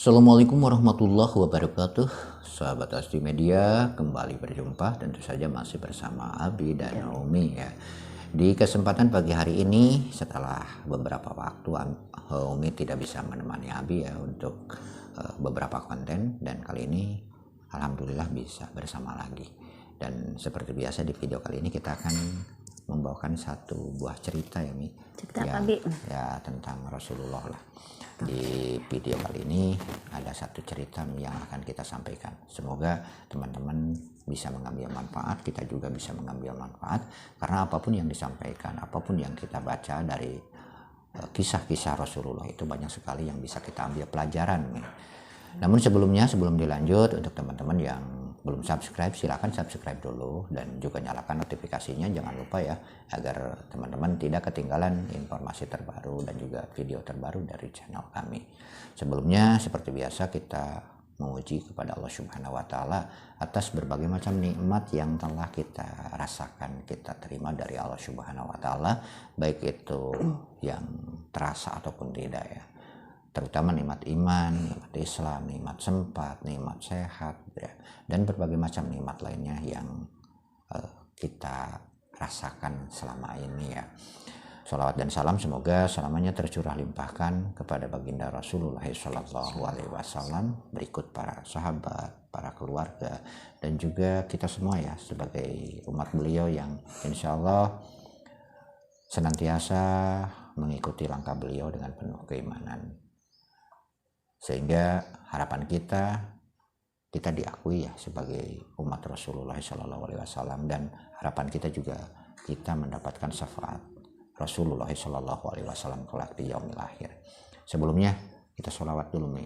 Assalamualaikum warahmatullahi wabarakatuh. Sahabat Asti Media, kembali berjumpa tentu saja masih bersama Abi dan Umi ya. Di kesempatan pagi hari ini setelah beberapa waktu Umi tidak bisa menemani Abi ya untuk beberapa konten, dan kali ini alhamdulillah bisa bersama lagi. Dan seperti biasa di video kali ini kita akan membawakan satu buah cerita ya Mi. Cerita ya, Abi. ya tentang Rasulullah lah. Di video kali ini ada satu cerita yang akan kita sampaikan. Semoga teman-teman bisa mengambil manfaat, kita juga bisa mengambil manfaat, karena apapun yang disampaikan, apapun yang kita baca dari kisah-kisah Rasulullah itu banyak sekali yang bisa kita ambil pelajaran. Namun sebelum dilanjut, untuk teman-teman yang belum subscribe, silakan subscribe dulu dan juga nyalakan notifikasinya, jangan lupa ya, agar teman-teman tidak ketinggalan informasi terbaru dan juga video terbaru dari channel kami. Sebelumnya seperti biasa kita memuji kepada Allah Subhanahu wa taala atas berbagai macam nikmat yang telah kita rasakan, kita terima dari Allah Subhanahu wa taala, baik itu yang terasa ataupun tidak ya. Terutama nikmat iman, nikmat Islam, nikmat sempat, nikmat sehat ya, dan berbagai macam nikmat lainnya yang kita rasakan selama ini ya. Sholawat dan salam semoga selamanya tercurah limpahkan kepada baginda Rasulullah SAW, berikut para sahabat, para keluarga, dan juga kita semua ya sebagai umat beliau yang insya Allah senantiasa mengikuti langkah beliau dengan penuh keimanan. Sehingga harapan kita diakui ya sebagai umat Rasulullah SAW, dan harapan kita juga kita mendapatkan syafaat Rasulullah SAW kelak di yaumil akhir. Sebelumnya kita sholawat dulu nih.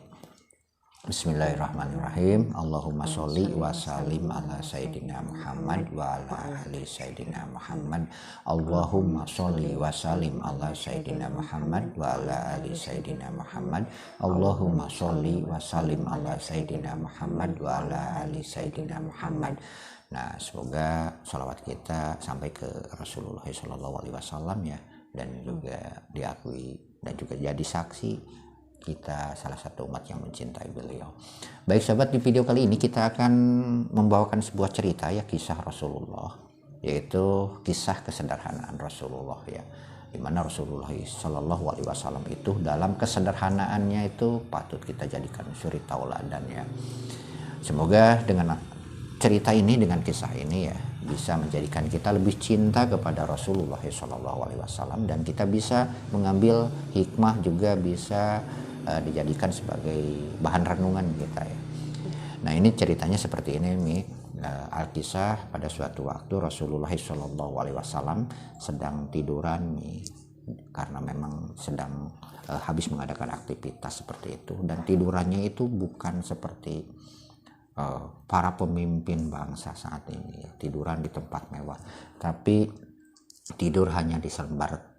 Bismillahirrahmanirrahim. Allahumma sholli wa sallim ala sayyidina Muhammad wa ala ali sayyidina Muhammad. Allahumma sholli wa sallim ala sayyidina Muhammad wa ala ali sayyidina Muhammad. Allahumma sholli wa sallim ala sayyidina Muhammad wa ala ali sayyidina Muhammad. Nah, semoga sholawat kita sampai ke Rasulullah SAW ya, dan juga diakui dan juga jadi saksi kita salah satu umat yang mencintai beliau. Baik sahabat, di video kali ini kita akan membawakan sebuah cerita ya, kisah Rasulullah, yaitu kisah kesederhanaan Rasulullah ya, dimana Rasulullah SAW itu dalam kesederhanaannya itu patut kita jadikan suri tauladan ya. Semoga dengan cerita ini, dengan kisah ini ya, bisa menjadikan kita lebih cinta kepada Rasulullah SAW, dan kita bisa mengambil hikmah, juga bisa dijadikan sebagai bahan renungan kita ya. Nah, ini ceritanya seperti ini Mi. Alkisah, pada suatu waktu Rasulullah SAW sedang tiduran Mi, karena memang sedang habis mengadakan aktivitas seperti itu, dan tidurannya itu bukan seperti para pemimpin bangsa saat ini ya, tiduran di tempat mewah, tapi tidur hanya di selembar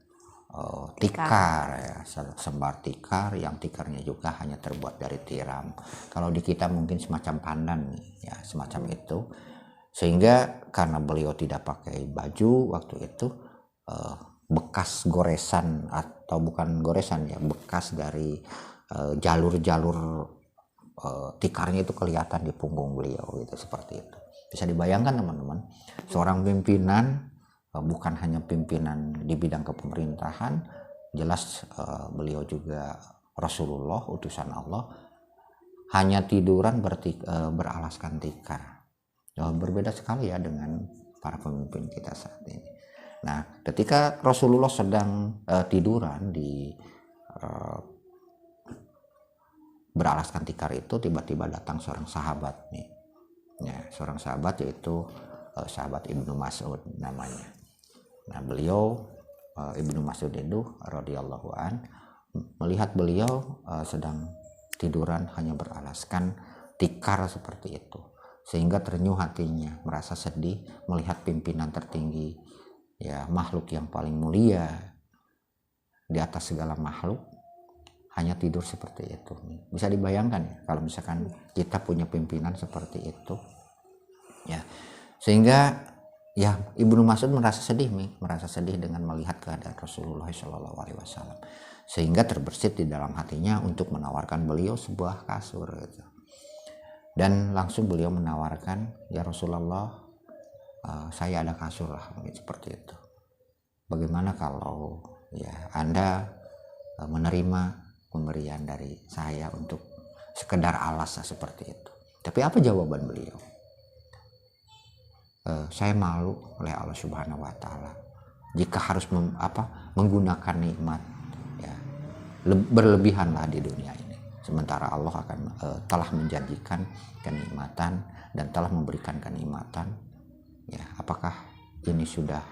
tikar ya, selembar tikar yang tikarnya juga hanya terbuat dari tiram. Kalau di kita mungkin semacam pandan ya, semacam itu. Sehingga karena beliau tidak pakai baju waktu itu, bekas goresan, atau bukan goresan ya, bekas dari jalur-jalur tikarnya itu kelihatan di punggung beliau gitu, seperti itu. Bisa dibayangkan teman-teman, seorang pimpinan, bukan hanya pimpinan di bidang kepemerintahan, jelas beliau juga Rasulullah, utusan Allah, hanya tiduran beralaskan tikar. Berbeda sekali ya dengan para pemimpin kita saat ini. Nah, ketika Rasulullah sedang tiduran di beralaskan tikar itu, tiba-tiba datang seorang sahabat nih ya, seorang sahabat, yaitu sahabat Ibnu Mas'ud namanya. Nah, beliau Ibnu Mas'ud itu radhiyallahu an melihat beliau sedang tiduran hanya beralaskan tikar seperti itu, sehingga terenyuh hatinya, merasa sedih melihat pimpinan tertinggi ya, makhluk yang paling mulia di atas segala makhluk, hanya tidur seperti itu. Bisa dibayangkan ya, kalau misalkan kita punya pimpinan seperti itu ya. Sehingga ya Ibnu Mas'ud merasa sedih dengan melihat keadaan Rasulullah Shallallahu Alaihi Wasallam, sehingga terbersit di dalam hatinya untuk menawarkan beliau sebuah kasur gitu. Dan langsung beliau menawarkan, ya Rasulullah, saya ada kasur lah, seperti itu. Bagaimana kalau ya Anda menerima pemberian dari saya untuk sekedar alas seperti itu? Tapi apa jawaban beliau? Saya malu oleh Allah Subhanahu Wa Taala jika harus menggunakan nikmat, ya, berlebihanlah di dunia ini. Sementara Allah akan telah menjanjikan kenikmatan dan telah memberikan kenikmatan. Ya, apakah ini sudah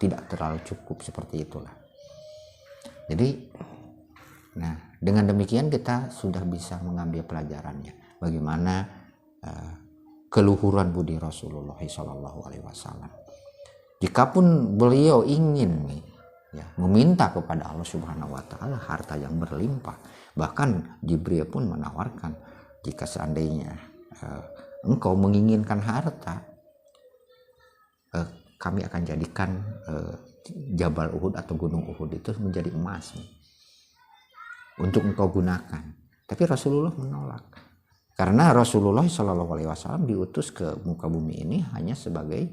tidak terlalu cukup? Seperti itulah. Jadi, nah dengan demikian kita sudah bisa mengambil pelajarannya. Bagaimana keluhuran budi Rasulullah Shallallahu Alaihi Wasallam. Jikapun beliau ingin meminta kepada Allah Subhanahu Wa Taala harta yang berlimpah, bahkan Jibril pun menawarkan, jika seandainya engkau menginginkan harta, kami akan jadikan Jabal Uhud atau Gunung Uhud itu menjadi emas untuk engkau gunakan. Tapi Rasulullah menolak. Karena Rasulullah Shallallahu Alaihi Wasallam diutus ke muka bumi ini hanya sebagai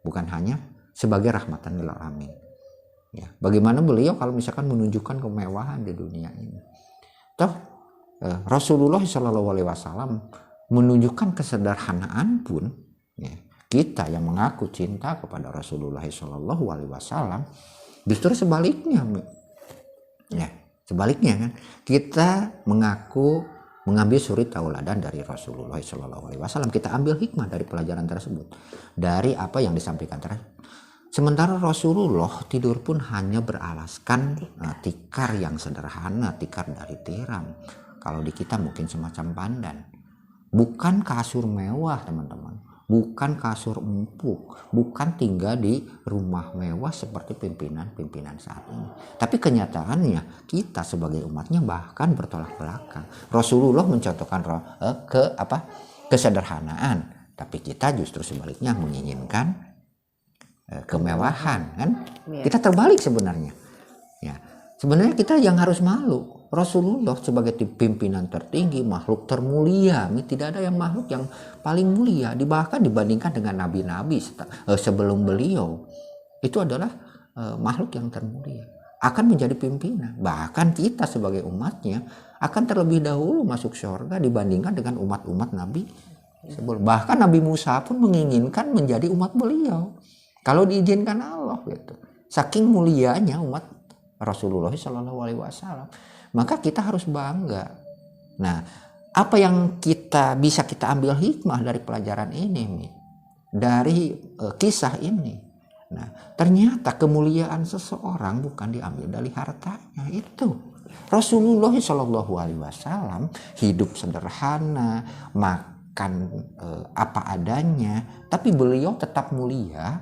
bukan hanya sebagai rahmatan lil alamin. Ya, bagaimana beliau kalau misalkan menunjukkan kemewahan di dunia ini? Toh Rasulullah Shallallahu Alaihi Wasallam menunjukkan kesederhanaan pun, ya, kita yang mengaku cinta kepada Rasulullah Shallallahu Alaihi Wasallam justru sebaliknya, ya sebaliknya kan, kita mengambil suri tauladan dari Rasulullah Shallallahu Alaihi Wasallam. Kita ambil hikmah dari pelajaran tersebut, dari apa yang disampaikan tersebut. Sementara Rasulullah tidur pun hanya beralaskan tikar yang sederhana, tikar dari tiram. Kalau di kita mungkin semacam pandan. Bukan kasur mewah, teman-teman. Bukan kasur empuk, bukan tinggal di rumah mewah seperti pimpinan-pimpinan saat ini. Tapi kenyataannya kita sebagai umatnya bahkan bertolak belakang. Rasulullah mencontohkan kesederhanaan, tapi kita justru sebaliknya menginginkan kemewahan, kan? Kita terbalik sebenarnya. Ya, sebenarnya kita yang harus malu. Rasulullah sebagai pimpinan tertinggi, makhluk termulia, tidak ada yang makhluk yang paling mulia, bahkan dibandingkan dengan nabi-nabi sebelum beliau, itu adalah makhluk yang termulia, akan menjadi pimpinan. Bahkan kita sebagai umatnya akan terlebih dahulu masuk surga dibandingkan dengan umat-umat nabi sebelum. Bahkan Nabi Musa pun menginginkan menjadi umat beliau kalau diizinkan Allah gitu. Saking mulianya umat Rasulullah Shallallahu Alaihi Wasallam. Maka kita harus bangga. Nah, apa yang bisa kita ambil hikmah dari pelajaran ini, dari kisah ini? Nah, ternyata kemuliaan seseorang bukan diambil dari hartanya itu. Rasulullah Shallallahu Alaihi Wasallam hidup sederhana, makan apa adanya, tapi beliau tetap mulia,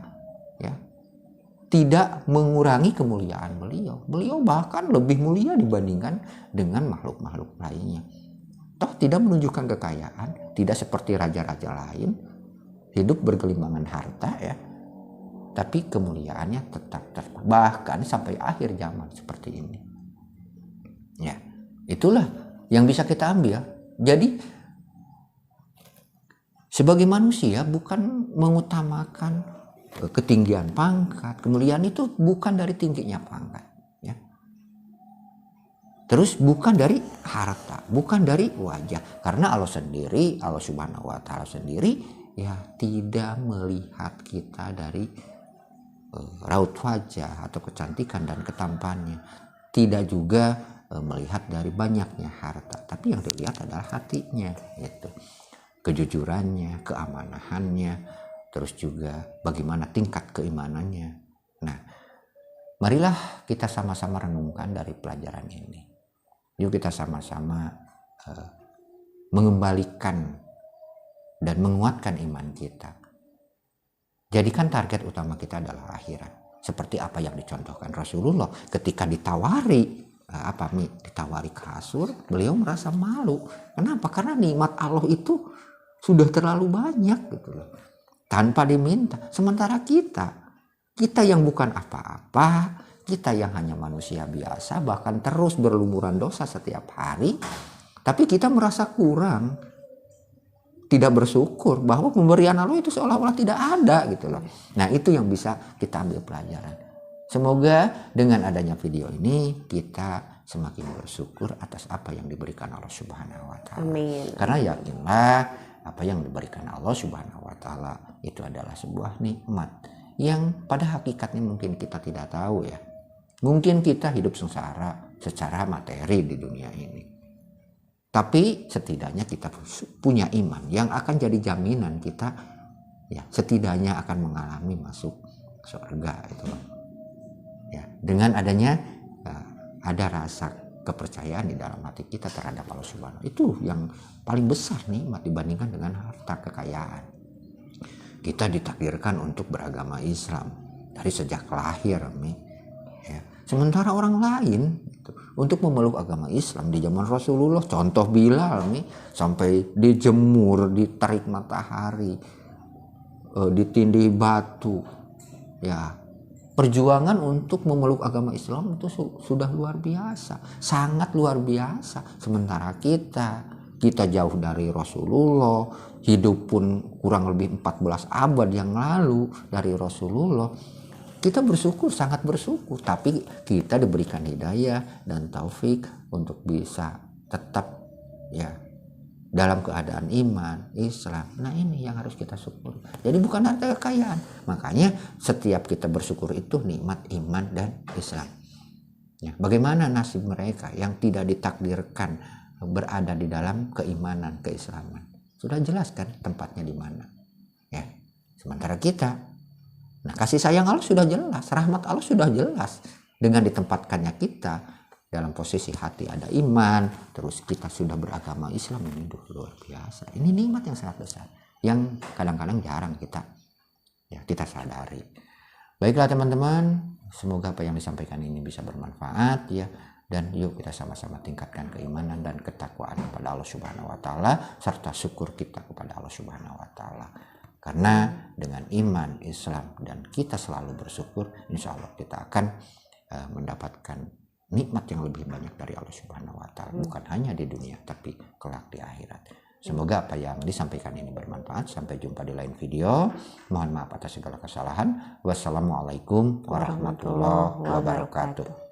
ya. Tidak mengurangi kemuliaan beliau. Beliau bahkan lebih mulia dibandingkan dengan makhluk-makhluk lainnya. Toh tidak menunjukkan kekayaan, tidak seperti raja-raja lain, hidup bergelimbangan harta, ya. Tapi kemuliaannya tetap bahkan sampai akhir zaman seperti ini. Ya, itulah yang bisa kita ambil. Jadi sebagai manusia bukan mengutamakan ketinggian pangkat, kemuliaan itu bukan dari tingginya pangkat, ya. Terus bukan dari harta, bukan dari wajah, karena Allah Subhanahu Wa Taala sendiri, ya, tidak melihat kita dari raut wajah atau kecantikan dan ketampannya, tidak juga melihat dari banyaknya harta, tapi yang dilihat adalah hatinya, yaitu kejujurannya, keamanahannya, terus juga bagaimana tingkat keimanannya. Nah, marilah kita sama-sama renungkan dari pelajaran ini. Yuk kita sama-sama mengembalikan dan menguatkan iman kita. Jadikan target utama kita adalah akhirat. Seperti apa yang dicontohkan Rasulullah ketika ditawari kasur, beliau merasa malu. Kenapa? Karena nikmat Allah itu sudah terlalu banyak gitu loh. tanpa diminta. Sementara kita yang bukan apa-apa, kita yang hanya manusia biasa, bahkan terus berlumuran dosa setiap hari, tapi kita merasa kurang, tidak bersyukur bahwa pemberian Allah itu seolah-olah tidak ada gitu loh. Nah itu yang bisa kita ambil pelajaran. Semoga dengan adanya video ini kita semakin bersyukur atas apa yang diberikan Allah Subhanahu wa taala. Amin. Karena yakinlah apa yang diberikan Allah Subhanahu wa taala itu adalah sebuah nikmat yang pada hakikatnya mungkin kita tidak tahu ya. Mungkin kita hidup sengsara secara materi di dunia ini. Tapi setidaknya kita punya iman yang akan jadi jaminan kita ya setidaknya akan mengalami masuk surga itu loh. Ya, dengan adanya ada rasa kepercayaan di dalam hati kita terhadap Allah Subhanahu, itu yang paling besar nikmat dibandingkan dengan harta kekayaan. Kita ditakdirkan untuk beragama Islam dari sejak lahir, ya. Sementara orang lain untuk memeluk agama Islam di zaman Rasulullah, contoh Bilal sampai dijemur, diterik matahari, ditindih batu, ya. Perjuangan untuk memeluk agama Islam itu sudah luar biasa, sangat luar biasa. Sementara kita jauh dari Rasulullah, hidup pun kurang lebih 14 abad yang lalu dari Rasulullah. Kita bersyukur, sangat bersyukur, tapi kita diberikan hidayah dan taufik untuk bisa tetap ya dalam keadaan iman, Islam. Nah ini yang harus kita syukuri. Jadi bukan harta kekayaan. Makanya setiap kita bersyukur itu nikmat iman dan Islam. Ya, bagaimana nasib mereka yang tidak ditakdirkan berada di dalam keimanan, keislaman? Sudah jelas kan tempatnya di mana. Ya, sementara kita, nah kasih sayang Allah sudah jelas, rahmat Allah sudah jelas. Dengan ditempatkannya kita dalam posisi hati ada iman, terus kita sudah beragama Islam, ini luar biasa. Ini nikmat yang sangat besar, yang kadang-kadang jarang kita sadari. Baiklah teman-teman, semoga apa yang disampaikan ini bisa bermanfaat ya, dan yuk kita sama-sama tingkatkan keimanan dan ketakwaan kepada Allah Subhanahu wa taala serta syukur kita kepada Allah Subhanahu wa taala. Karena dengan iman, Islam dan kita selalu bersyukur, insya Allah kita akan mendapatkan nikmat yang lebih banyak dari Allah Subhanahu wa taala, bukan hanya di dunia tapi kelak di akhirat. Semoga apa yang disampaikan ini bermanfaat. Sampai jumpa di lain video. Mohon maaf atas segala kesalahan. Wassalamualaikum warahmatullahi wabarakatuh.